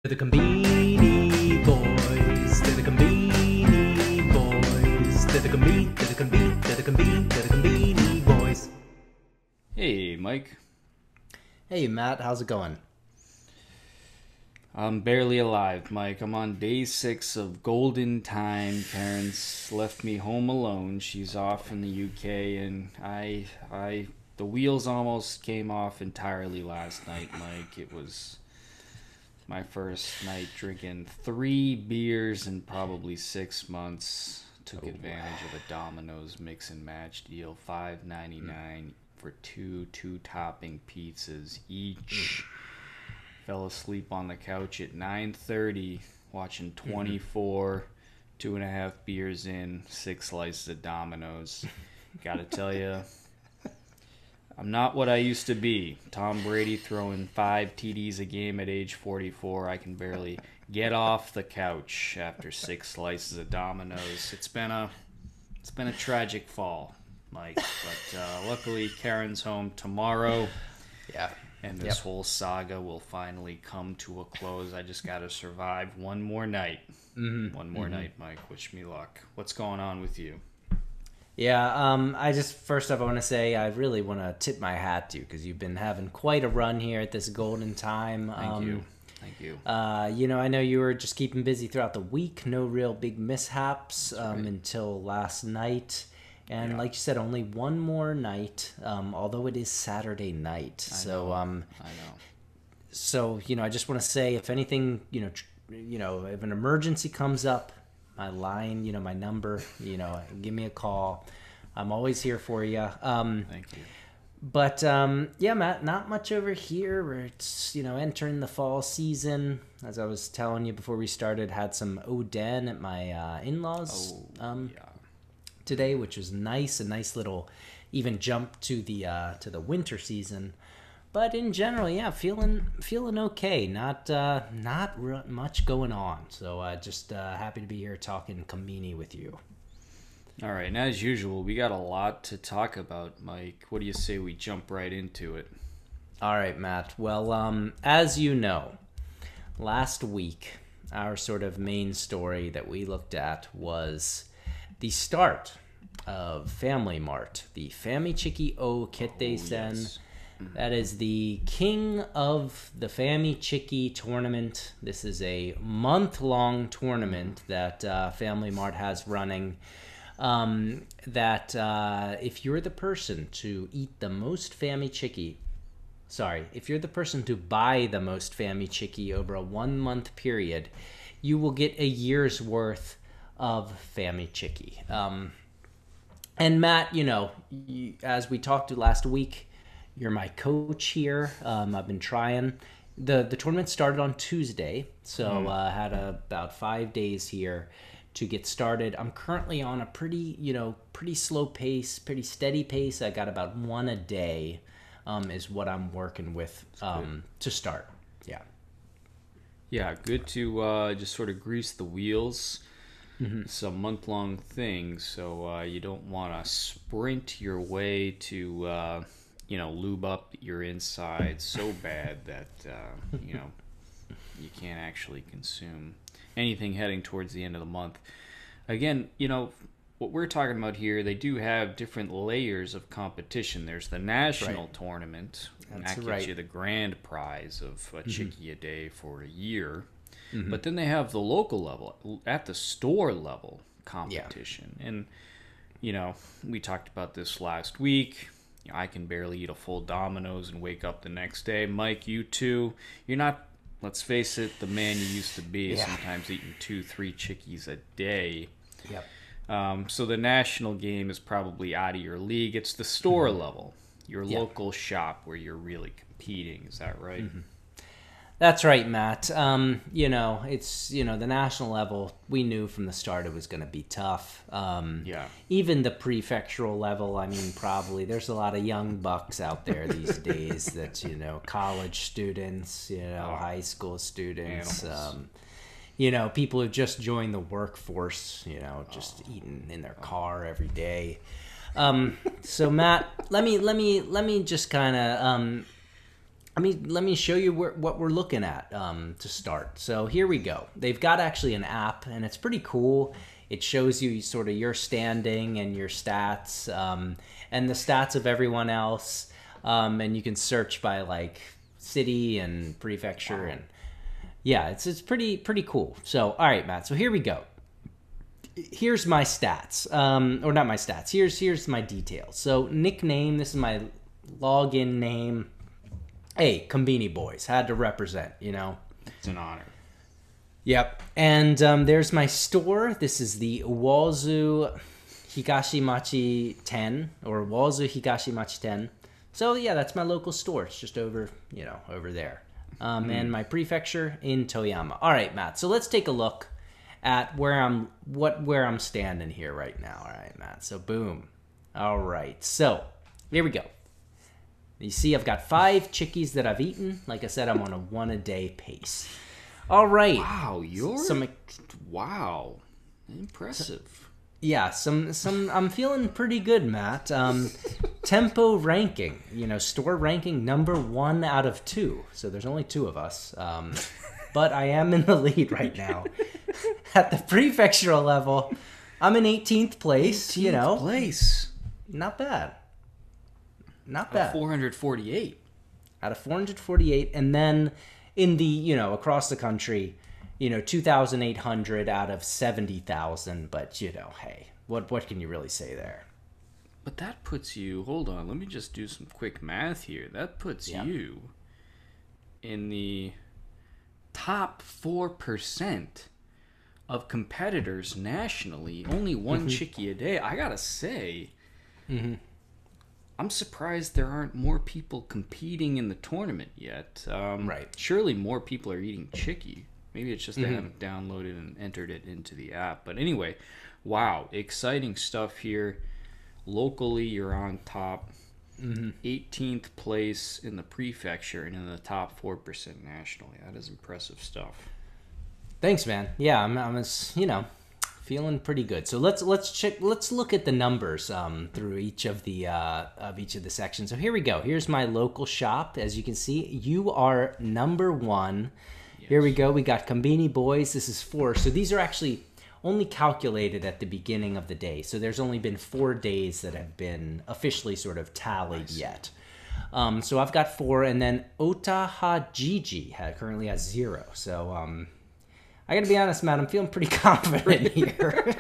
They're the Combini Boys. They're the Combini Boys. They're the Combini Boys. Hey, Mike. Hey, Matt, how's it going? I'm barely alive, Mike. I'm on day 6 of golden time. Parents left me home alone. She's off in the UK, and the wheels almost came off entirely last night, Mike. It was my first night drinking 3 beers in probably 6 months. Took advantage of a Domino's mix and match deal, $5.99 for two topping pizzas each. Fell asleep on the couch at 9:30, watching 24, 2.5 beers in, 6 slices of Domino's. Gotta tell you, I'm not what I used to be. Tom Brady throwing 5 TDs a game at age 44. I can barely get off the couch after 6 slices of Domino's. It's been a tragic fall, Mike. But luckily, Karen's home tomorrow. Yeah. And this whole saga will finally come to a close. I just got to survive one more night. One more night, Mike. Wish me luck. What's going on with you? Yeah, I just, first off, I want to say I really want to tip my hat to you because you've been having quite a run here at this golden time. Thank you. Thank you. I know you were just keeping busy throughout the week. No real big mishaps right. until last night. And like you said, only one more night, although it is Saturday night. I know. So, I just want to say, if anything, if an emergency comes up, my line, my number, give me a call. I'm always here for you. Thank you. But, Matt, not much over here. It's, entering the fall season. As I was telling you before we started, had some Oden at my in-laws today, which was nice. A nice little even jump to the winter season. But in general, feeling okay. Not much going on. So just happy to be here talking Combini with you. All right, and as usual, we got a lot to talk about, Mike. What do you say we jump right into it? All right, Matt. Well, as you know, last week, our sort of main story that we looked at was the start of Family Mart, the Famichiki o Kete-sen. Yes. That is the king of the Famichiki tournament. This is a month-long tournament that Family Mart has running. If you're the person to eat the most if you're the person to buy the most Famichiki over a 1-month period, you will get a year's worth of Famichiki. And Matt, as we talked to last week, you're my coach here. I've been trying. The tournament started on Tuesday, so had about 5 days here to get started. I'm currently on a pretty slow pace, pretty steady pace. I got about 1 a day is what I'm working with to start. Yeah. Yeah, good to just sort of grease the wheels. It's a month-long thing, so you don't want to sprint your way to... lube up your insides so bad that, you can't actually consume anything heading towards the end of the month. Again, what we're talking about here, they do have different layers of competition. There's the national tournament, and that gives you the grand prize of a chiki a day for a year. But then they have the local level, at the store level competition. And, we talked about this last week. I can barely eat a full Domino's and wake up the next day. Mike, you too. You're not, let's face it, the man you used to be, sometimes eating 2-3 chickies a day. Yep. So the national game is probably out of your league. It's the store level, your local shop where you're really competing. Is that right? That's right, Matt. It's, the national level, we knew from the start it was going to be tough. Even the prefectural level, probably there's a lot of young bucks out there these days that, college students, high school students, people who just joined the workforce, just eating in their car every day. So Matt, let me just kind of let me show you what we're looking at to start. So here we go. They've got actually an app, and it's pretty cool. It shows you sort of your standing and your stats, and the stats of everyone else, and you can search by like city and prefecture, and yeah, it's pretty cool. So all right, Matt. So here we go. Here's my stats, or not my stats. Here's my details. So nickname. This is my login name. Hey, Combini Boys, had to represent, you know. It's an honor. Yep. And there's my store. This is the Wazu Higashimachi 10, or Wazu Higashimachi 10. So yeah, that's my local store. It's just over, you know, over there. And my prefecture in Toyama. All right, Matt. So let's take a look at where I'm standing here right now. All right, Matt. So boom. All right. So here we go. You see, I've got 5 chickies that I've eaten. Like I said, I'm on a 1-a-day pace. All right. Wow, wow, impressive. Yeah, some. I'm feeling pretty good, Matt. Tempo ranking, you know, store ranking number 1 out of 2. So there's only 2 of us. But I am in the lead right now. At the prefectural level, I'm in 18th place. 18th you know, place. Not bad. Not bad. 448. Out of 448. And then in the, you know, across the country, you know, 2,800 out of 70,000. But, you know, hey, what can you really say there? But that puts you, hold on, let me just do some quick math here. That puts you in the top 4% of competitors nationally. Only one chickie a day. I gotta say, I'm surprised there aren't more people competing in the tournament yet. Right. Surely more people are eating chickie. Maybe it's just they haven't downloaded and entered it into the app. But anyway, wow, exciting stuff here. Locally, you're on top. 18th place in the prefecture and in the top 4% nationally. That is impressive stuff. Thanks, man. Yeah, I'm you know, feeling pretty good. So let's look at the numbers through each of the sections. So here we go. Here's my local shop. As you can see, you are number 1. Yes. Here we go. We got Combini Boys. This is 4. So these are actually only calculated at the beginning of the day. So there's only been 4 days that have been officially sort of tallied yet. So I've got 4, and then Otahajiji currently has 0. So I gotta be honest, Matt, I'm feeling pretty confident here.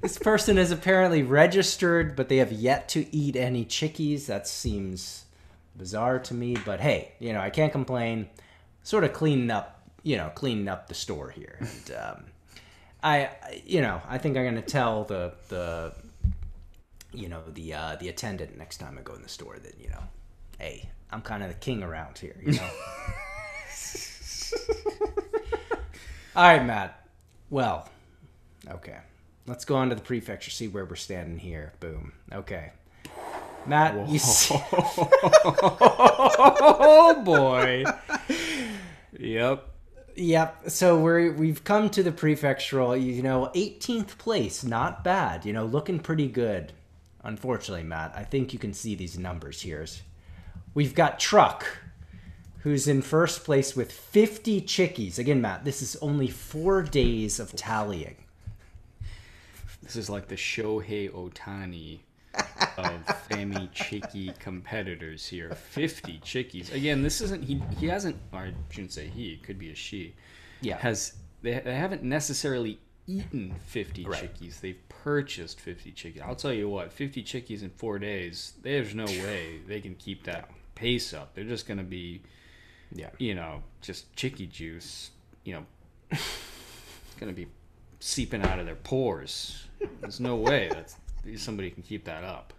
This person is apparently registered, but they have yet to eat any chickies. That seems bizarre to me, but hey, you know, I can't complain. Sort of cleaning up the store here. And I think I'm gonna tell the attendant next time I go in the store that, you know, hey, I'm kind of the king around here, you know. All right, Matt. Well, okay. Let's go on to the prefecture, see where we're standing here. Boom. Okay. Matt, Whoa. you see... Oh, boy. Yep. So we've come to the prefectural, you know, 18th place. Not bad. You know, looking pretty good. Unfortunately, Matt, I think you can see these numbers here. We've got Truck, who's in first place with 50 chickies. Again, Matt, this is only 4 days of tallying. This is like the Shohei Ohtani of Famichiki competitors here. 50 chickies. Again, this isn't, he hasn't, or I shouldn't say he, it could be a she. Yeah. They haven't necessarily eaten 50 chickies. They've purchased 50 chickies. I'll tell you what, 50 chickies in 4 days, there's no way they can keep that pace up. They're just going to be, you know, just chickie juice, you know, it's going to be seeping out of their pores. There's no way somebody can keep that up.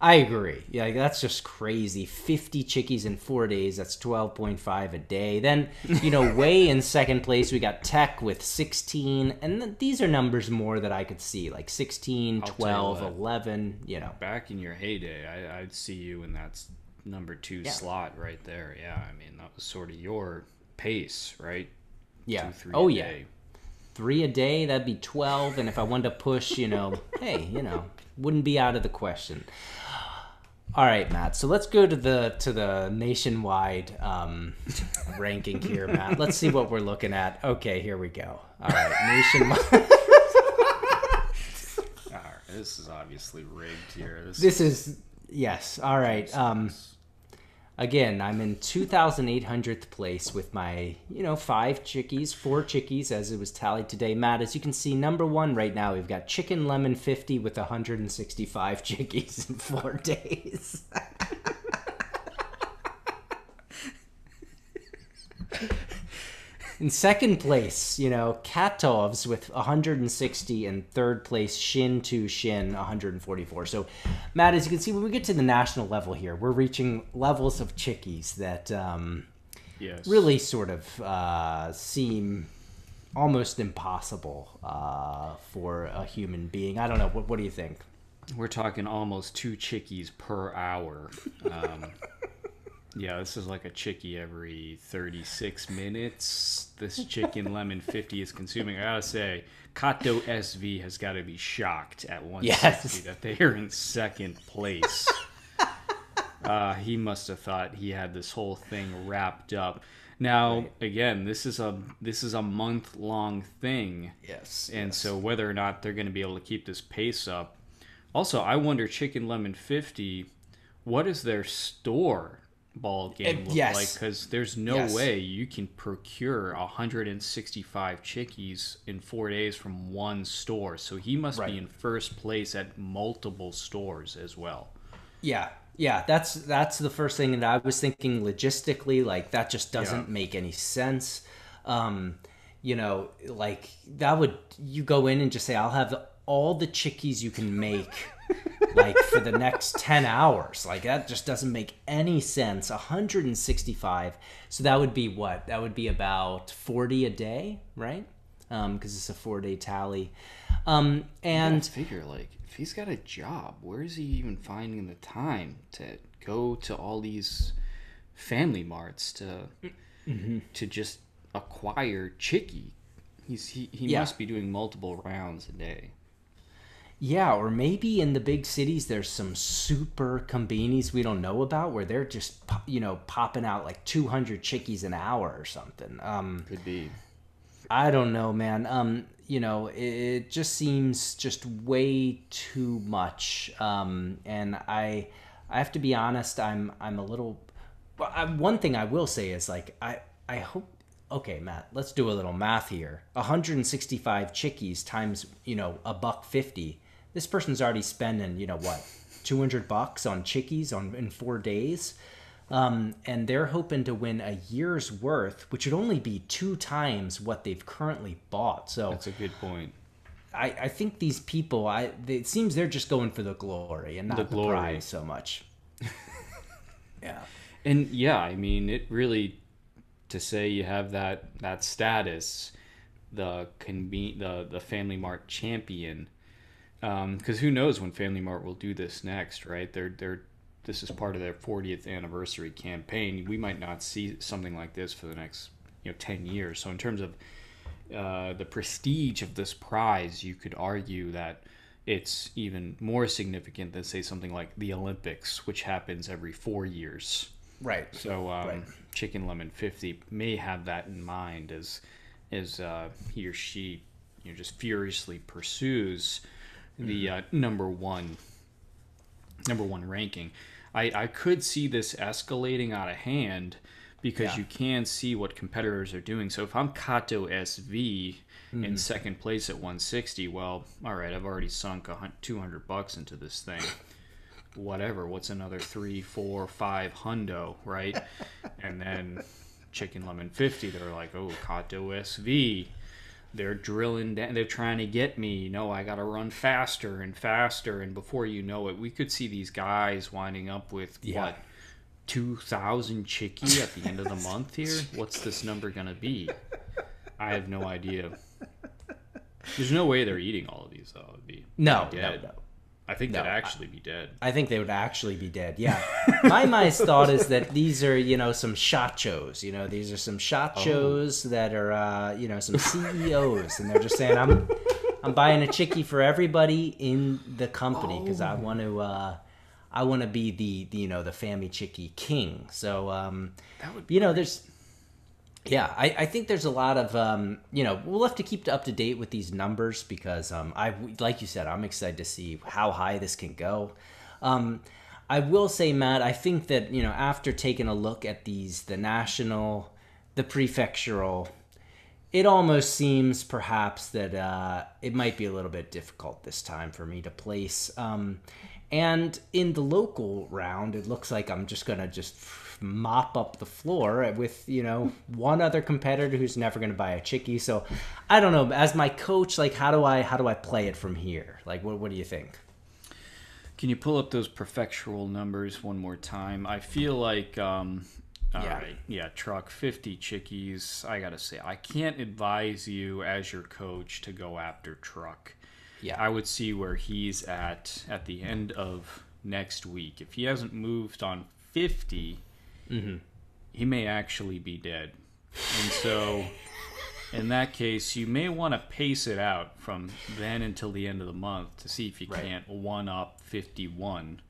I agree. Yeah, that's just crazy. 50 chickies in 4 days. That's 12.5 a day. Then, you know, way in second place, we got Tech with 16. And these are numbers more that I could see, like 16, 12, 11, you know. Back in your heyday, I'd see you in that number 2 slot right there. Yeah, I mean, that was sort of your pace, right? Yeah. 2, 3 a day. Yeah. 3 a day, that'd be 12. And if I wanted to push, you know, hey, you know, wouldn't be out of the question. All right, Matt. So let's go to the nationwide ranking here, Matt. Let's see what we're looking at. Okay, here we go. All right, nationwide. All right, this is obviously rigged here. This is yes. All right. Again, I'm in 2,800th place with my, 4 chickies as it was tallied today. Matt, as you can see, number one right now, we've got Chicken Lemon 50 with 165 chickies in 4 days. In second place, Katovs with 160, and third place, Shin to Shin, 144. So, Matt, as you can see, when we get to the national level here, we're reaching levels of chickies that really sort of seem almost impossible for a human being. I don't know. What do you think? We're talking almost 2 chickies per hour. Yeah, this is like a chickie every 36 minutes. This Chicken Lemon 50 is consuming. I gotta say, Kato SV has got to be shocked at 160 that they are in second place. He must have thought he had this whole thing wrapped up. Now, again, this is a month-long thing. Yes. And so whether or not they're going to be able to keep this pace up. Also, I wonder, Chicken Lemon 50, what is their store ball game look like? Because there's no way you can procure 165 chickies in 4 days from one store. So he must be in first place at multiple stores as well. Yeah, that's the first thing that I was thinking logistically. Like, that just doesn't make any sense. Like, that would, you go in and just say, I'll have all the chickies you can make like for the next 10 hours. Like, that just doesn't make any sense. 165. So that would be what? That would be about 40 a day, right? Because it's a 4-day tally. And I figure, like, if he's got a job, where is he even finding the time to go to all these family marts to just acquire chickie? He must be doing multiple rounds a day. Yeah, or maybe in the big cities there's some super combinis we don't know about where they're just, popping out like 200 chickies an hour or something. Could be. I don't know, man. It just seems just way too much. And I have to be honest, I'm a little... One thing I will say is, like, I hope... Okay, Matt, let's do a little math here. 165 chickies times, $1.50. This person's already spending, $200 on chickies in 4 days. And they're hoping to win a year's worth, which would only be 2 times what they've currently bought. So that's a good point. I think these people, it seems they're just going for the glory and not the prize so much. Yeah. And I mean, it really, to say you have that status, the Family Mart champion, because who knows when Family Mart will do this next, right? This is part of their 40th anniversary campaign. We might not see something like this for the next 10 years. So in terms of the prestige of this prize, you could argue that it's even more significant than, say, something like the Olympics, which happens every 4 years. Right. So Chicken Lemon 50 may have that in mind as he or she just furiously pursues the number one ranking. I could see this escalating out of hand because you can see what competitors are doing. So if I'm Kato SV in second place at 160, well, all right, I've already sunk $200 into this thing. Whatever, what's another 3, 4, 5 hundo, right? And then Chicken Lemon 50, they're like, oh, Kato SV, they're drilling down, they're trying to get me. I gotta run faster and faster, and before you know it, we could see these guys winding up with 2,000 chickie at the end of the month here. What's this number gonna be? I have no idea. There's no way they're eating all of these, though. It'd be dead. No. I think they'd actually be dead. I think they would actually be dead, yeah. My thought is that these are, some shachos. These are some shachos that are, some CEOs. And they're just saying, I'm buying a chickie for everybody in the company because I want I want to be the the Famichiki king. So That would be there's yeah, I think there's a lot of we'll have to keep up to date with these numbers because like you said, I'm excited to see how high this can go. I will say, Matt, I think that after taking a look at the national, the prefectural, it almost seems perhaps that it might be a little bit difficult this time for me to place. And in the local round, it looks like I'm just gonna mop up the floor with one other competitor who's never gonna buy a chickie. So I don't know. As my coach, like how do I play it from here? Like what do you think? Can you pull up those prefectural numbers one more time? I feel like all right, yeah, truck 50 chickies. I gotta say, I can't advise you as your coach to go after truck. Yeah, I would see where he's at the end of next week. If he hasn't moved on 50, he may actually be dead. And so, in that case, you may want to pace it out from then until the end of the month to see if you can't one up 51,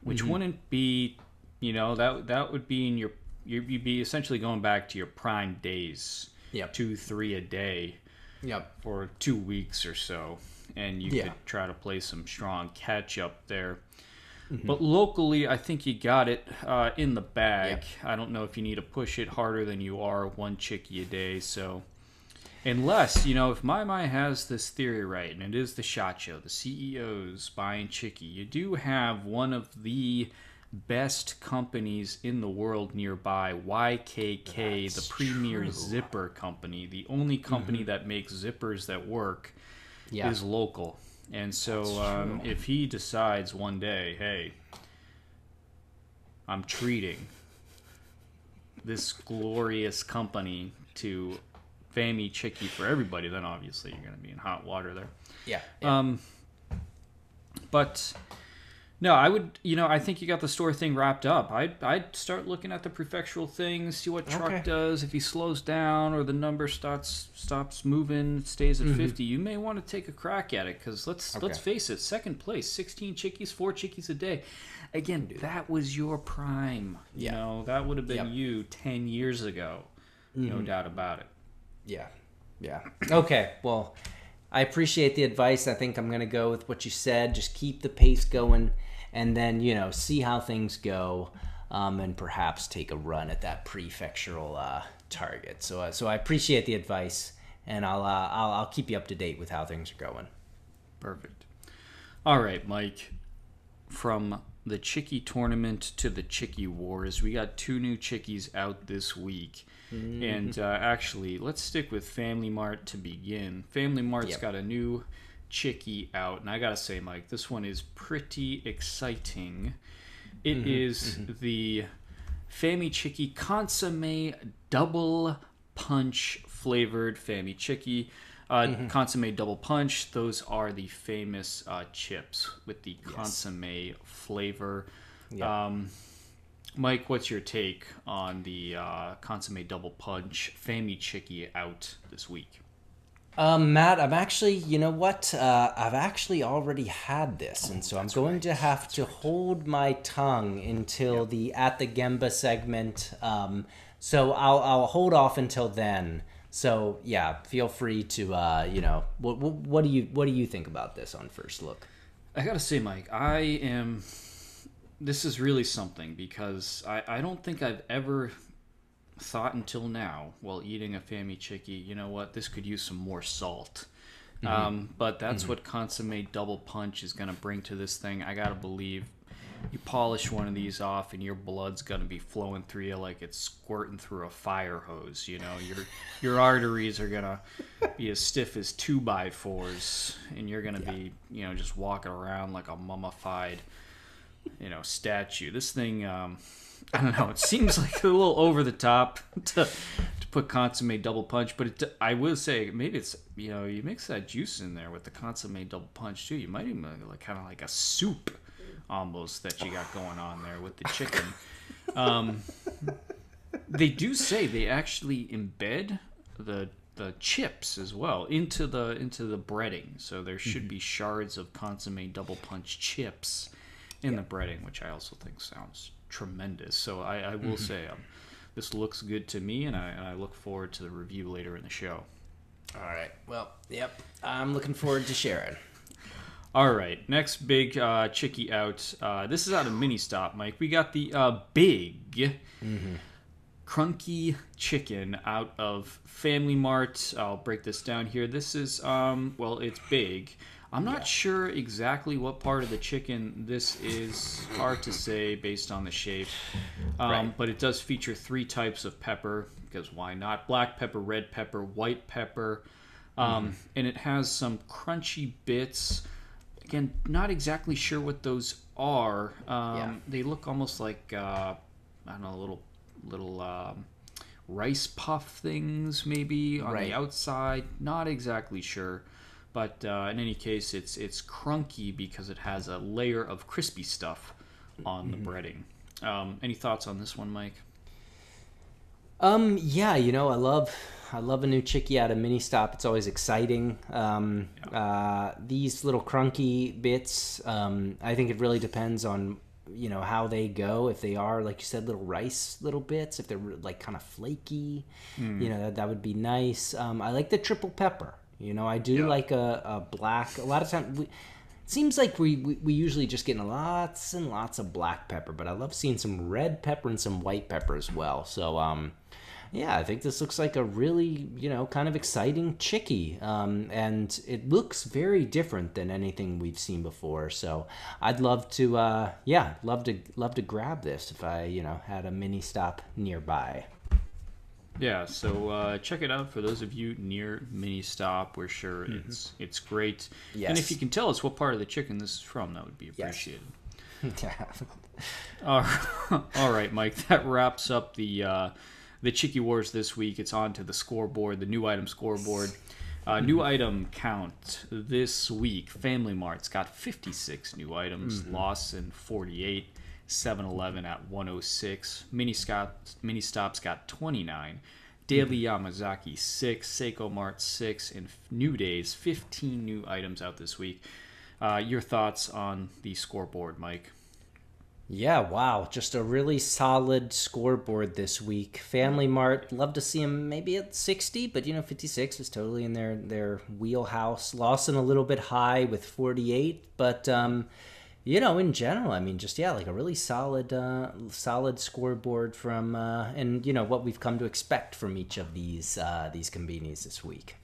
which wouldn't be, that would be in you'd be essentially going back to your prime days. Yep. 2-3 a day. Yep. For 2 weeks or so. And you could try to play some strong catch up there. But locally, I think you got it in the bag. I don't know if you need to push it harder than you are one chickie a day. So, unless, if my has this theory right, and it is the SHOT Show, the CEOs buying chickie, you do have one of the best companies in the world nearby, YKK, the premier zipper company, the only company that makes zippers that work. Is local. And so if he decides one day, hey, I'm treating this glorious company to Famichiki for everybody, then obviously you're going to be in hot water there. Yeah. But no, I would, I think you got the store thing wrapped up. I'd start looking at the prefectural things, see what truck does. If he slows down or the number stops moving, stays at 50, you may want to take a crack at it because let's face it, second place, 16 chickies, 4 chickies a day. Again, that was your prime. That would have been you 10 years ago. No doubt about it. Yeah. Yeah. Okay. Well, I appreciate the advice. I think I'm going to go with what you said. Just keep the pace going and then, see how things go and perhaps take a run at that prefectural target. So I appreciate the advice and I'll keep you up to date with how things are going. Perfect. All right, Mike. From the Chickie Tournament to the Chickie Wars, we got 2 new chickies out this week. And actually, let's stick with Family Mart to begin. Family Mart's got a new chickie out, and I gotta say, Mike, this one is pretty exciting. It is the Famichiki Consomme Double Punch flavored Famichiki. Consomme Double Punch, those are the famous chips with the consomme flavor. Mike, what's your take on the Consomme Double Punch Famichiki out this week? Matt, I'm actually, I've actually already had this, and so I'm going to have to hold my tongue until the At the Gemba segment. So I'll hold off until then. So yeah, feel free to, what do you think about this on first look? I gotta say, Mike, this is really something because I don't think I've ever thought until now while eating a Famichiki, you know what, this could use some more salt. But that's what Consomme Double Punch is going to bring to this thing. I got to believe you polish one of these off and your blood's going to be flowing through you like it's squirting through a fire hose. Your arteries are going to be as stiff as 2x4s and you're going to be, just walking around like a mummified statue. This thing, I don't know, it seems like a little over the top to put Consomme Double Punch, but I will say maybe it's, you mix that juice in there with the Consomme Double Punch too. You might even like kind of like a soup almost that you got going on there with the chicken. They do say they actually embed the chips as well into the breading, so there should be shards of Consomme Double Punch chips in the breading, which I also think sounds tremendous. So I will say this looks good to me, and I look forward to the review later in the show. All right. Well, yep. I'm looking forward to sharing. All right. Next big chickie out. This is out of Mini Stop, Mike. We got the big crunky chicken out of Family Mart. I'll break this down here. This is, well, it's big. I'm not sure exactly what part of the chicken this is. Hard to say based on the shape. But it does feature 3 types of pepper, because why not? Black pepper, red pepper, white pepper. And it has some crunchy bits. Again, not exactly sure what those are. They look almost like, I don't know, little rice puff things maybe on the outside. Not exactly sure. But in any case, it's crunky because it has a layer of crispy stuff on the breading. Any thoughts on this one, Mike? Yeah, I love a new chickie out of Mini Stop. It's always exciting. These little crunky bits, I think it really depends on how they go. If they are, like you said, little rice little bits, if they're like kind of flaky, that would be nice. I like the triple pepper. I do like a black. A lot of times, it seems like we usually just get lots and lots of black pepper, but I love seeing some red pepper and some white pepper as well. So, I think this looks like a really, kind of exciting chickie. And it looks very different than anything we've seen before. So I'd love to, love to grab this if I, had a Mini Stop nearby. Yeah, so check it out for those of you near Mini Stop. We're sure it's great. Yes. And if you can tell us what part of the chicken this is from, that would be appreciated. Yes. All right, Mike, that wraps up the Chickie Wars this week. It's on to the scoreboard, the new item scoreboard. New item count this week. Family Mart's got 56 new items, Lawson 48. 7-Eleven at 106. Mini Stop's got 29. Daily Yamazaki 6. Seiko Mart 6. And New Days 15 new items out this week. Your thoughts on the scoreboard, Mike? Yeah, wow. Just a really solid scoreboard this week. Family Mart, love to see them maybe at 60, but 56 is totally in their wheelhouse. Lawson a little bit high with 48, but in general, I mean, just, like a really solid scoreboard from, and, what we've come to expect from each of these convenies this week.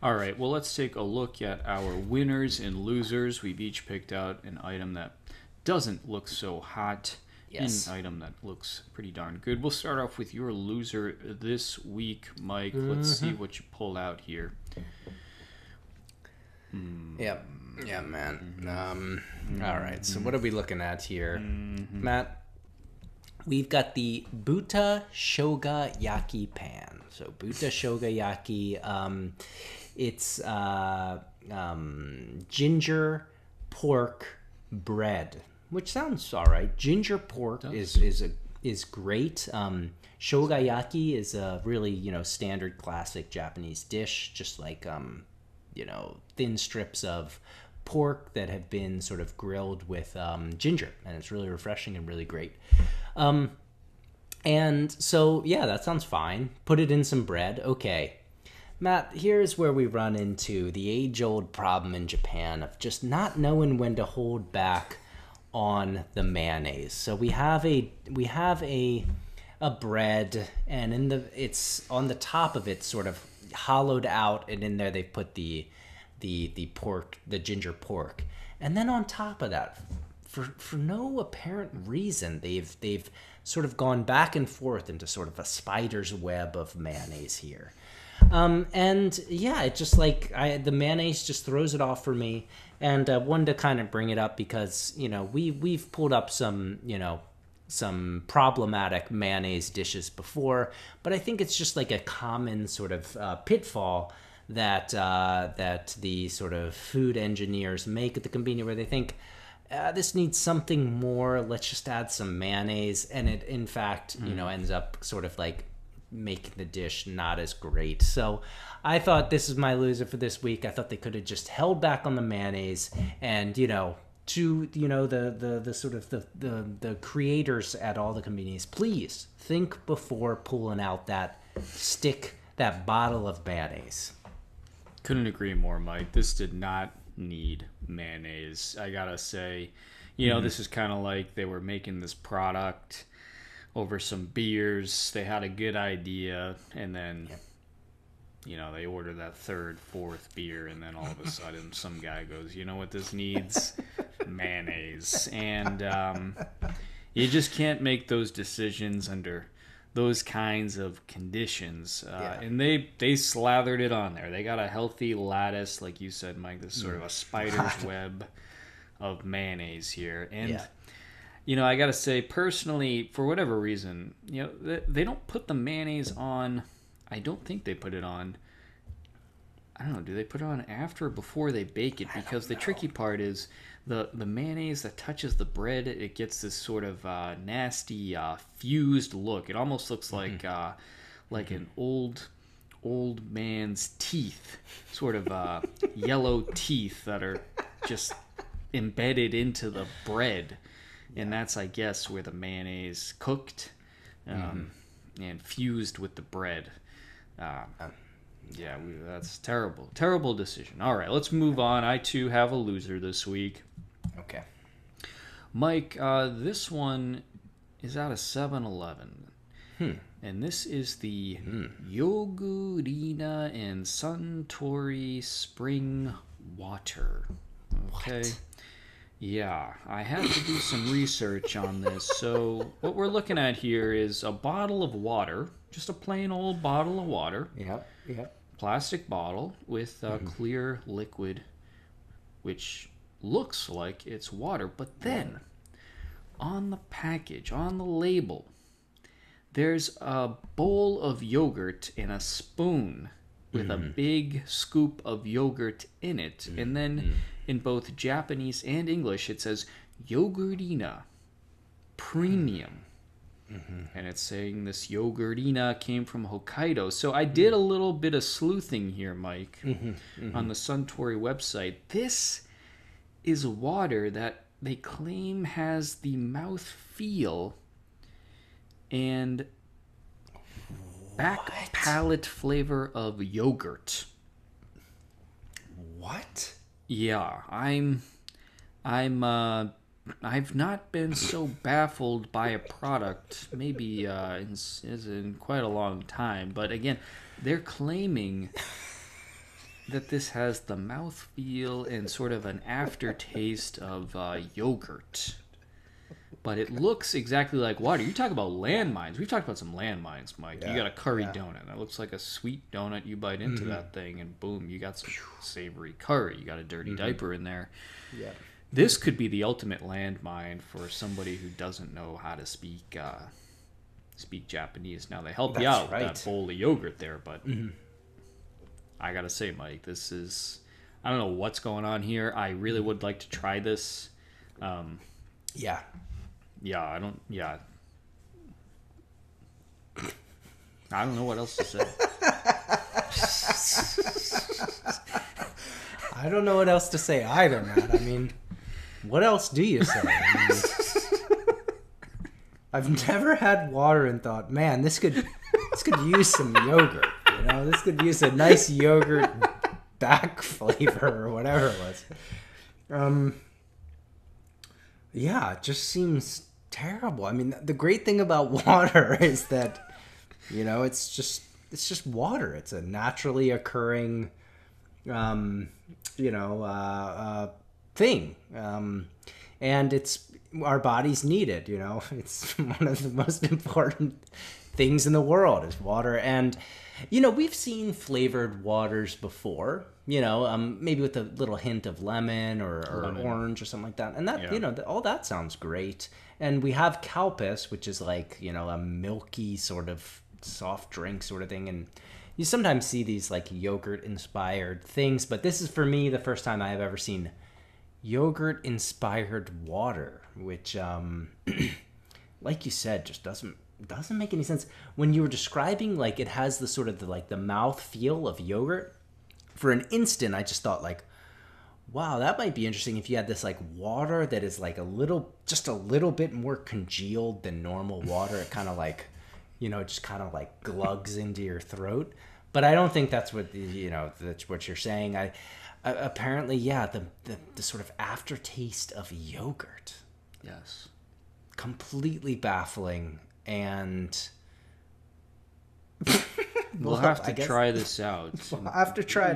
All right, well, let's take a look at our winners and losers. We've each picked out an item that doesn't look so hot, an item that looks pretty darn good. We'll start off with your loser this week, Mike. Let's see what you pull out here. Yep. Yeah, man. All right, so what are we looking at here? Matt, we've got the Buta Shoga Yaki pan. So Buta Shoga Yaki, it's ginger pork bread, which sounds all right. Ginger pork is great. Shoga Yaki is a really, standard classic Japanese dish, just like thin strips of pork that have been sort of grilled with ginger, and it's really refreshing and really great. And so, that sounds fine. Put it in some bread. Okay. Matt, here's where we run into the age-old problem in Japan of just not knowing when to hold back on the mayonnaise. So we have a bread, and it's on the top of it sort of hollowed out, and in there they put the pork, the ginger pork, and then on top of that, for no apparent reason, they've sort of gone back and forth into sort of a spider's web of mayonnaise here. It just the mayonnaise just throws it off for me, and wanted to kind of bring it up because we've pulled up some problematic mayonnaise dishes before, but I think it's just like a common sort of pitfall that the sort of food engineers make at the convenience, where they think this needs something more. Let's just add some mayonnaise, and it in fact ends up sort of like making the dish not as great. So I thought this is my loser for this week. I thought they could have just held back on the mayonnaise and to the sort of the creators at all the convenience, please think before pulling out that bottle of mayonnaise. Couldn't agree more, Mike. This did not need mayonnaise. I gotta say, this is kind of like they were making this product over some beers. They had a good idea, and then they order that third, fourth beer, and then all of a sudden some guy goes, you know what this needs? Mayonnaise. And you just can't make those decisions under those kinds of conditions. And they slathered it on there. They got a healthy lattice, like you said, Mike, this sort of a spider's web of mayonnaise here. And I gotta say, personally, for whatever reason, they don't put the mayonnaise on. I don't think they put it on. I don't know. Do they put it on after or before they bake it? Because the tricky part is the mayonnaise that touches the bread. It gets this sort of nasty fused look. It almost looks like an old man's teeth, sort of yellow teeth that are just embedded into the bread, and that's, I guess, where the mayonnaise cooked and fused with the bread. That's terrible decision. All right, let's move on. I too have a loser this week. Okay, Mike, this one is out of 7-Eleven, and this is the Yogurina and Suntory Spring Water. Okay. What? Yeah, I had to do some research on this. So what we're looking at here is a bottle of water, just a plain old bottle of water. Yep. Plastic bottle with clear liquid, which looks like it's water. But then on the package, on the label, there's a bowl of yogurt and a spoon with a big scoop of yogurt in it. And then in both Japanese and English, it says Yogurina Premium. And it's saying this Yogurina came from Hokkaido. So I did a little bit of sleuthing here, Mike, on the Suntory website. This is water that they claim has the mouth feel and back palate flavor of yogurt. What? Yeah, I've not been so baffled by a product maybe in quite a long time. But again, they're claiming that this has the mouthfeel and sort of an aftertaste of yogurt. But it looks exactly like water. You talk about landmines. We've talked about some landmines, Mike. You got a curry donut. That looks like a sweet donut. You bite into that thing, and boom, you got some savory curry. You got a dirty diaper in there. Yeah. This could be the ultimate landmine for somebody who doesn't know how to speak Japanese. Now, they help you out with that bowl of yogurt there, but I gotta say, Mike, this is... I don't know what's going on here. I really would like to try this. Yeah, I don't know what else to say. I don't know what else to say either, Matt. I mean, what else do you say? I mean, I've never had water and thought, man, this could use some yogurt. This could use a nice yogurt back flavor or whatever it was. Yeah, it just seems terrible. I mean, the great thing about water is that, it's just water. It's a naturally occurring, thing. And our bodies need it, It's one of the most important things in the world is water. And, we've seen flavored waters before, maybe with a little hint of lemon or orange or something like that. And that, all that sounds great. And we have Calpis, which is like, a milky sort of soft drink sort of thing. And you sometimes see these like yogurt inspired things, but this is for me the first time I have ever seen yogurt inspired water, which, like you said, just doesn't make any sense. When you were describing, like, it has the sort of the mouth feel of yogurt, for an instant I just thought like, Wow, that might be interesting if you had this like water that is like just a little bit more congealed than normal water. It kind of like, just kind of like glugs into your throat. But I don't think that's what that's what you're saying. Apparently, yeah, the sort of aftertaste of yogurt, Yes. completely baffling, and We'll have to try this out. I'll have to try it.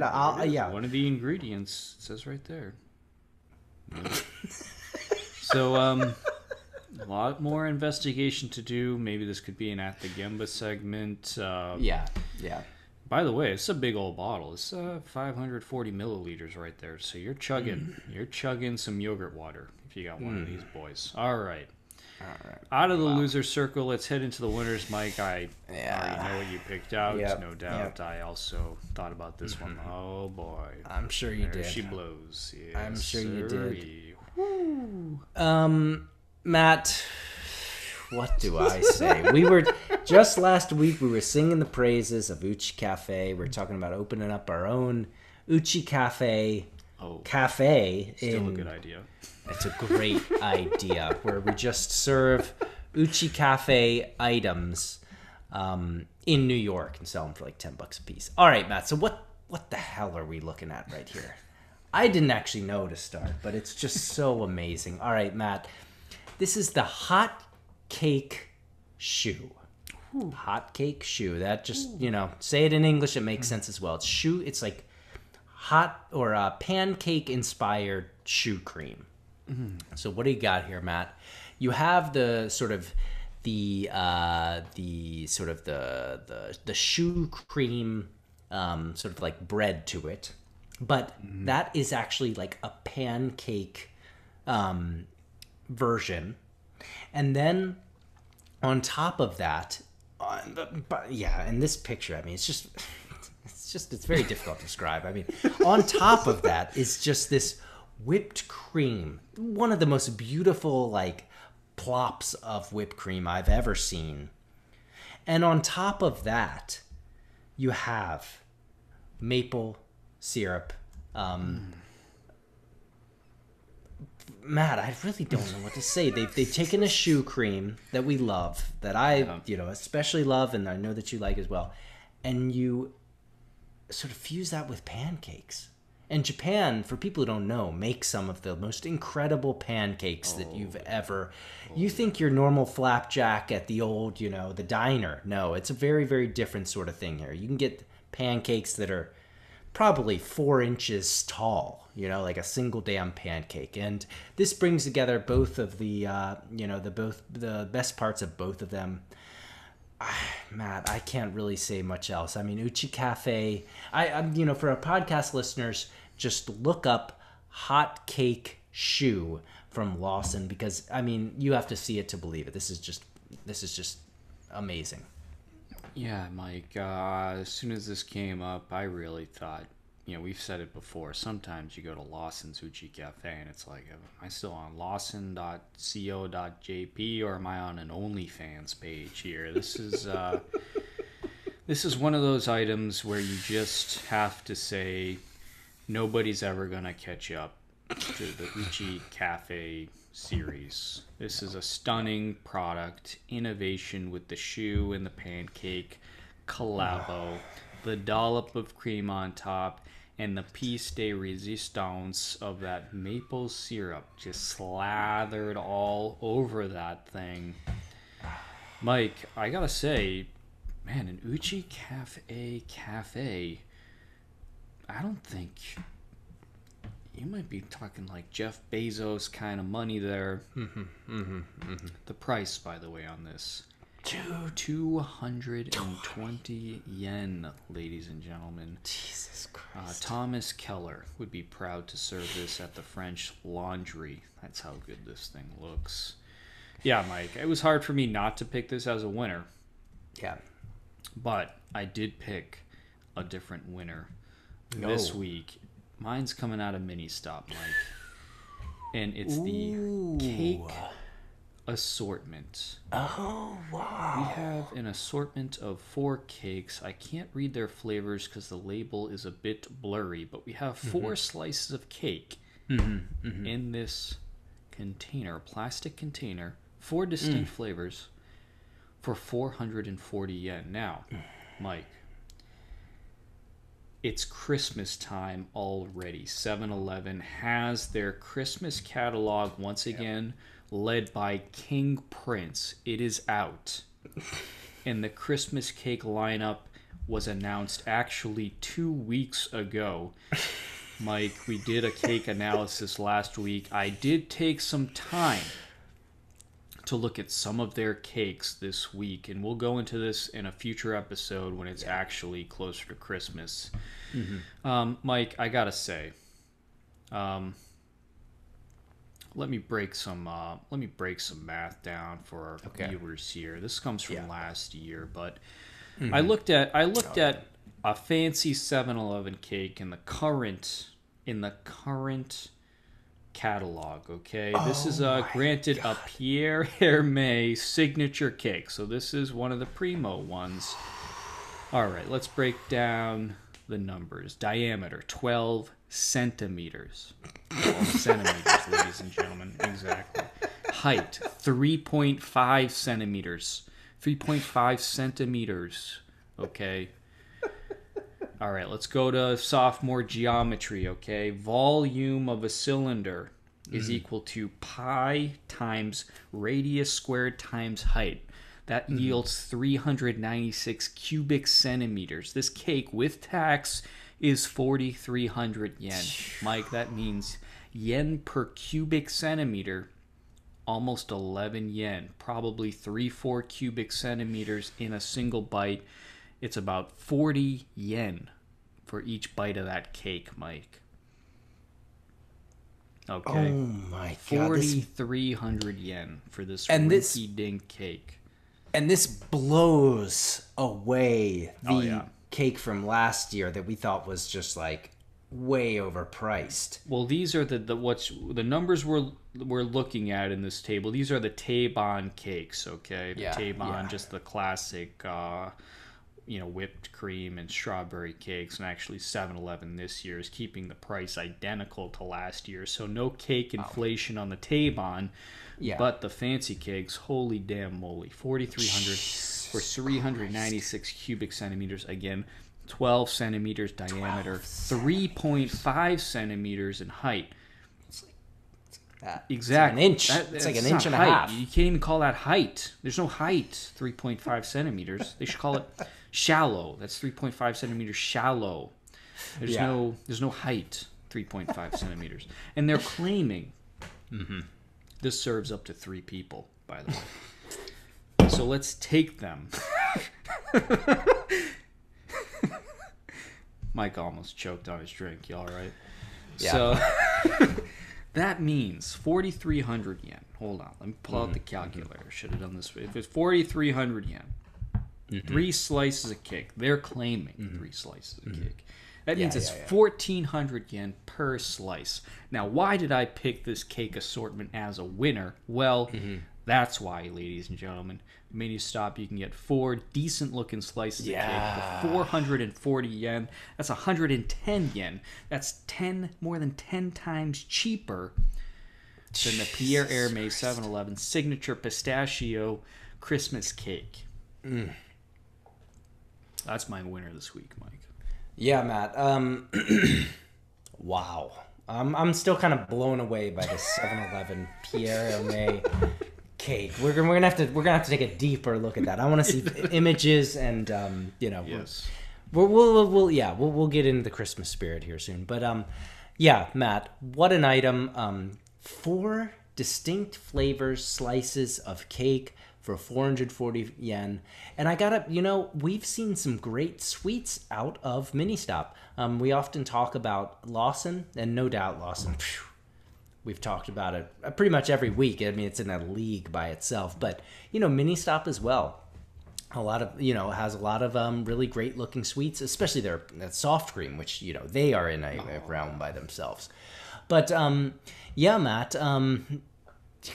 Yeah. One of the ingredients says right there. So, a lot more investigation to do. Maybe this could be an At the Gemba segment. Yeah. By the way, it's a big old bottle. It's 540 milliliters right there. So you're chugging some yogurt water if you got one of these boys. All right. Out of the loser circle, let's head into the winners, Mike. I already know what you picked out, no doubt. I also thought about this one. Oh boy, I'm sure you did. She blows. Yes, I'm sure you did. Woo. Matt, what do I say? We were just last week. We were singing the praises of Uchi Cafe. We were talking about opening up our own Uchi Cafe. Cafe. Still a good idea. It's a great idea where we just serve Uchi Cafe items in New York and sell them for like $10 a piece. All right, Matt. So what the hell are we looking at right here? I didn't actually know to start, but it's just so amazing. All right, Matt. This is the hot cake shoe. Ooh. Hot cake shoe. That just, say it in English, it makes sense as well. It's shoe. It's like hot or pancake inspired shoe cream. Mm-hmm. So what do you got here, Matt? You have the sort of the shoe cream sort of like bread to it, but that is actually like a pancake version, and then on top of that, in this picture, I mean, it's very difficult to describe. I mean, on top of that is just this whipped cream, one of the most beautiful like plops of whipped cream I've ever seen. And on top of that, you have maple syrup. Matt, I really don't know what to say. They've taken a shoe cream that we love, that I especially love, and I know that you like as well, and you sort of fuse that with pancakes. And Japan, for people who don't know, makes some of the most incredible pancakes that you've ever... You think your normal flapjack at the old, the diner. No, it's a very, very different sort of thing here. You can get pancakes that are probably 4 inches tall, like a single damn pancake. And this brings together both of the, the best parts of both of them. Matt, I can't really say much else. I mean, Uchi Cafe, I'm for our podcast listeners, just look up hot cake shoe from Lawson, because I mean, you have to see it to believe it. This is just amazing. Yeah, Mike, as soon as this came up, I really thought, we've said it before, sometimes you go to Lawson's Uchi Cafe and it's like, am I still on lawson.co.jp or am I on an OnlyFans page here? This is one of those items where you just have to say nobody's ever going to catch up to the Uchi Cafe series. This is a stunning product, innovation with the shoe and the pancake, collabo, the dollop of cream on top, and the piece de resistance of that maple syrup just slathered all over that thing. Mike, I gotta say, man, an Uchi Cafe, I don't think... You might be talking like Jeff Bezos kind of money there. The price, by the way, on this, 220 yen, ladies and gentlemen. Jesus Christ. Thomas Keller would be proud to serve this at the French Laundry. That's how good this thing looks. Yeah, Mike, it was hard for me not to pick this as a winner. Yeah. But I did pick a different winner this week. Mine's coming out of Mini Stop, Mike. And it's the cake Assortment. Oh, wow. We have an assortment of 4 cakes. I can't read their flavors because the label is a bit blurry, but we have 4 slices of cake in this container, plastic container, 4 distinct flavors for 440 yen. Now, Mike, it's Christmas time already. 7-Eleven has their Christmas catalog once again, led by King Prince. It is out. And the Christmas cake lineup was announced actually 2 weeks ago. Mike, we did a cake analysis last week. I did take some time to look at some of their cakes this week, and we'll go into this in a future episode when it's actually closer to Christmas. Mike, I gotta say, let me break some math down for our viewers here. This comes from last year, but I looked at a fancy 7-Eleven cake in the current catalog. Okay, this is granted a Pierre Hermé signature cake, so this is one of the primo ones. All right, let's break down the numbers. Diameter 12 centimeters. 12 centimeters, ladies and gentlemen. Exactly. Height 3.5 centimeters. 3.5 centimeters. Okay. All right, let's go to sophomore geometry, okay? Volume of a cylinder is equal to pi times radius squared times height. That yields 396 cubic centimeters. This cake with tax is 4,300 yen. Mike, that means yen per cubic centimeter, almost 11 yen. Probably 3-4 cubic centimeters in a single bite. It's about 40 yen for each bite of that cake, Mike. Okay. Oh my god. 4,300 yen for this rinky-dink cake. And this blows away the cake from last year that we thought was just like way overpriced. Well, these are the numbers we're looking at in this table. These are the Teibon cakes, okay? The Teibon, just the classic whipped cream and strawberry cakes, and actually 7-Eleven this year is keeping the price identical to last year, so no cake inflation on the Teibon. But the fancy cakes, holy damn moly, 4,300 for 396 cubic centimeters. Again, 12 centimeters diameter, 3.5 centimeters in height. Exactly. It's like an inch. It's like an inch and a half. You can't even call that height. There's no height. 3.5 centimeters. They should call it shallow. That's 3.5 centimeters shallow. There's no height. 3.5 centimeters. And they're claiming this serves up to 3 people, by the way. So let's take them. Mike almost choked on his drink. You all right? Yeah. So that means 4,300 yen. Hold on. Let me pull out the calculator. Should have done this. If it's 4,300 yen, 3 slices of cake. They're claiming 3 slices of cake. That means it's 1,400 yen per slice. Now, why did I pick this cake assortment as a winner? Well, that's why, ladies and gentlemen. Mini Stop, you can get 4 decent-looking slices of cake for 440 yen. That's 110 yen. That's more than 10 times cheaper than the Pierre Hermé 7-Eleven signature pistachio Christmas cake. That's my winner this week, Mike. Yeah, Matt. Wow. I'm still kind of blown away by this 7-Eleven Pierre Hermé cake. We're gonna have to take a deeper look at that. I want to see images and Yes. We'll get into the Christmas spirit here soon. But Matt, what an item. 4 distinct flavors, slices of cake for 440 yen. And I gotta, we've seen some great sweets out of Mini Stop. We often talk about Lawson, and no doubt Lawson, we've talked about it pretty much every week. I mean, it's in a league by itself. But, Mini Stop as well. A lot of, has a lot of really great looking sweets, especially their soft cream, which, they are in a realm by themselves. But, Matt,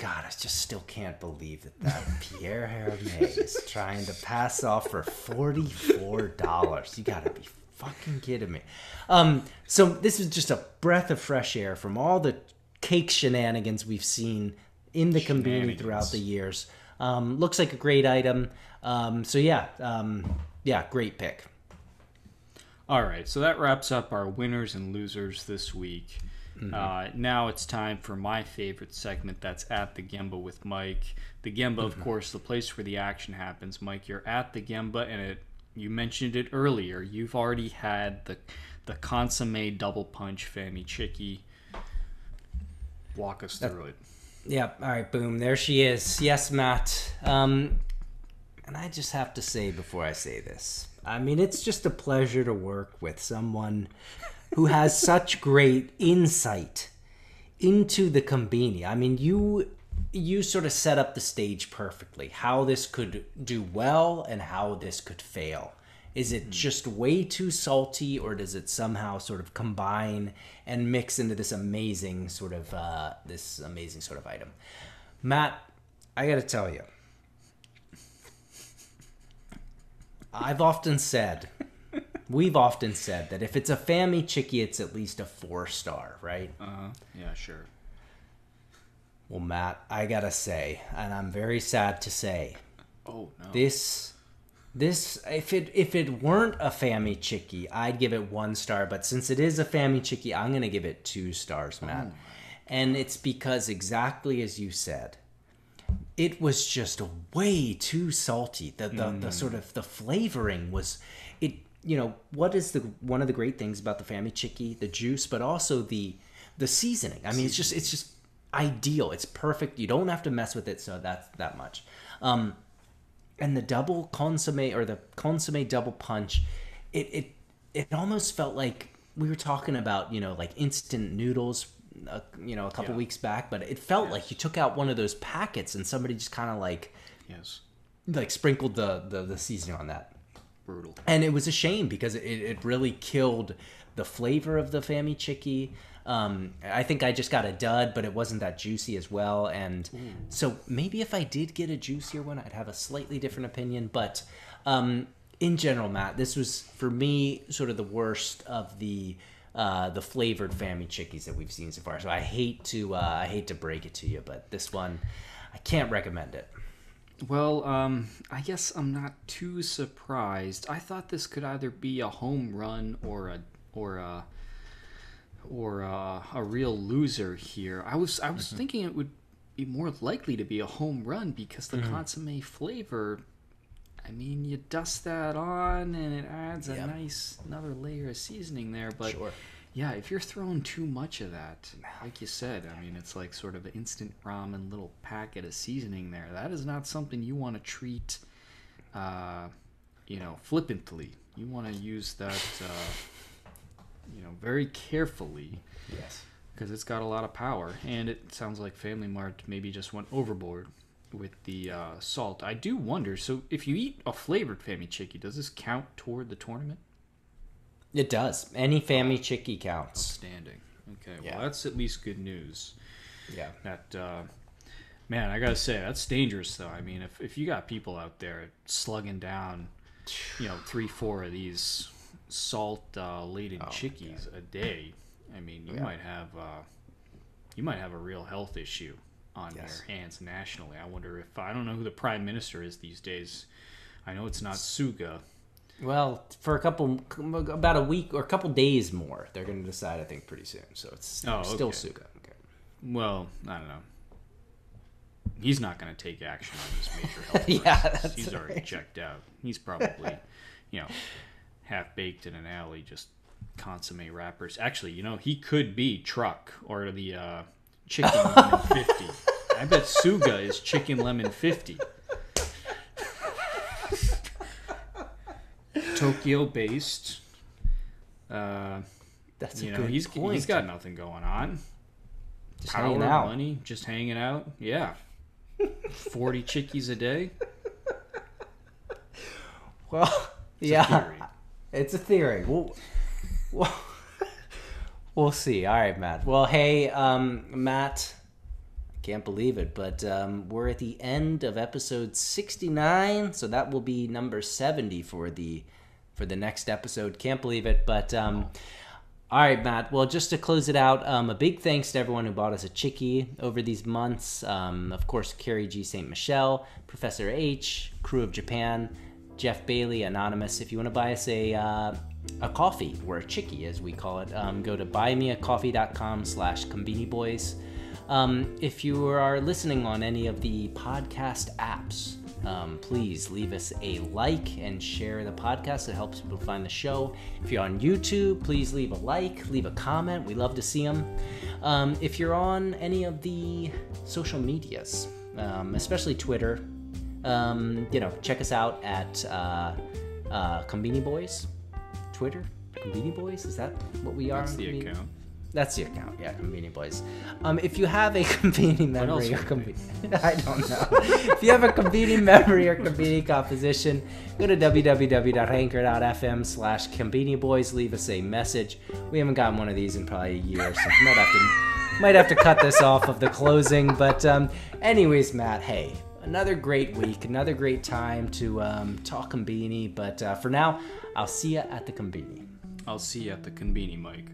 God, I just still can't believe that Pierre Hermé is trying to pass off for $44. You gotta be fucking kidding me. So this is just a breath of fresh air from all the cake shenanigans we've seen in the Conbini throughout the years. Looks like a great item. Great pick. All right, so that wraps up our winners and losers this week. Now it's time for my favorite segment, that's At the Gemba with Mike. The Gemba, of course, the place where the action happens. Mike, you're at the Gemba, and you mentioned it earlier. You've already had the consomme double punch Famichiki. Walk us through it. Yep. All right. Boom. There she is. Yes, Matt. And I just have to say before I say this, I mean, it's just a pleasure to work with someone who has such great insight into the Conbini. I mean, you sort of set up the stage perfectly. How this could do well and how this could fail. Is it just way too salty, or does it somehow sort of combine and mix into this amazing sort of item? Matt, I got to tell you, we've often said that if it's a Famichiki, it's at least a 4-star, right? Yeah, sure. Well, Matt, I gotta say, and I'm very sad to say, oh no, this if it weren't a Famichiki, I'd give it 1 star. But since it is a Famichiki, I'm gonna give it 2 stars, Matt. And it's because exactly as you said, it was just way too salty. The sort of the flavoring was it. You know, what is one of the great things about the Famichiki? The juice, but also the seasoning. I mean, it's just ideal. It's perfect. You don't have to mess with it, so that's that much. And the double consomme, or the consomme double punch, it almost felt like we were talking about, like instant noodles, a couple weeks back, but it felt like you took out one of those packets and somebody just kind of like sprinkled the seasoning on that. Brutal. And it was a shame because it really killed the flavor of the Famichiki. I think I just got a dud, but it wasn't that juicy as well. And so maybe if I did get a juicier one, I'd have a slightly different opinion. But in general, Matt, this was, for me, sort of the worst of the flavored Famichikis that we've seen so far. So I hate to break it to you, but this one, I can't recommend it. Well, I guess I'm not too surprised. I thought this could either be a home run or a real loser here. I was thinking it would be more likely to be a home run because the consomme flavor, I mean, you dust that on and it adds a nice another layer of seasoning there. But yeah, if you're throwing too much of that, like you said, I mean, it's like sort of an instant ramen little packet of seasoning there. That is not something you want to treat, flippantly. You want to use that, very carefully. Yes. Because it's got a lot of power. And it sounds like Family Mart maybe just went overboard with the salt. I do wonder, so if you eat a flavored Famichiki, does this count toward the tournament? It does. Any Famichiki counts. Outstanding. Okay, well, that's at least good news. Yeah. That, man, I gotta say, that's dangerous, though. I mean, if you got people out there slugging down, 3-4 of these salt-laden chickies a day, I mean, you might have a real health issue on your hands nationally. I wonder I don't know who the prime minister is these days. I know it's not Suga. Well, for about a week or a couple days more, they're going to decide, I think, pretty soon. So it's still Suga. Okay. Well, I don't know. He's not going to take action on these major health crises. He's already checked out. He's probably, half-baked in an alley, just consomme wrappers. Actually, he could be Truck or the Chicken Lemon 50. I bet Suga is Chicken Lemon 50. Tokyo-based. That's a good point. He's got nothing going on. Just Power, hanging out. money, just hanging out. Yeah. 40 chickies a day. Well, it's a theory. We'll see. All right, Matt. Well, hey, Matt, Can't believe it, but we're at the end of episode 69, so that will be number 70 for the next episode. Can't believe it, but all right, Matt. Well, just to close it out, a big thanks to everyone who bought us a chickie over these months. Of course, Carrie G. St. Michelle, Professor H, Crew of Japan, Jeff Bailey, Anonymous. If you want to buy us a coffee, or a chickie as we call it, go to buymeacoffee.com/Conbini if you are listening on any of the podcast apps, please leave us a like and share the podcast. It helps people find the show. If you're on YouTube, please leave a like, leave a comment. We love to see them. If you're on any of the social medias, especially Twitter, check us out at Conbini Boys. Twitter, Conbini Boys. Is that what we are? That's the account. That's the account, yeah, Conbini Boys. If you have a Conbini memory or I don't know. If you have a Conbini memory or Conbini composition, go to www.anchor.fm/Conbini Boys. Leave us a message. We haven't gotten one of these in probably a year, so might have to cut this off of the closing. But anyways, Matt, hey, another great week, another great time to talk Conbini. But for now, I'll see you at the Conbini. I'll see you at the Conbini, Mike.